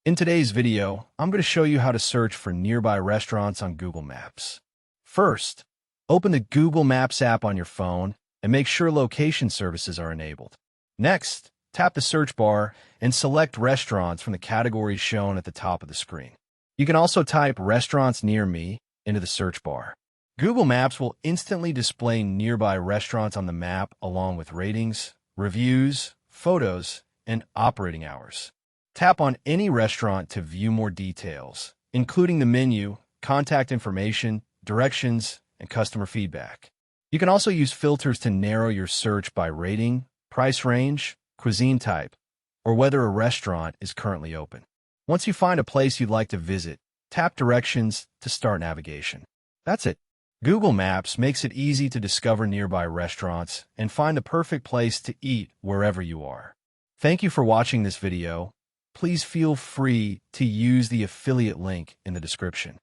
In today's video, I'm going to show you how to search for nearby restaurants on Google Maps. First, open the Google Maps app on your phone and make sure location services are enabled. Next, tap the search bar and select restaurants from the categories shown at the top of the screen. You can also type "restaurants near me" into the search bar. Google Maps will instantly display nearby restaurants on the map along with ratings, reviews, photos, and operating hours. Tap on any restaurant to view more details, including the menu, contact information, directions, and customer feedback. You can also use filters to narrow your search by rating, price range, cuisine type, or whether a restaurant is currently open. Once you find a place you'd like to visit, tap Directions to start navigation. That's it. Google Maps makes it easy to discover nearby restaurants and find the perfect place to eat wherever you are. Thank you for watching this video. Please feel free to use the affiliate link in the description.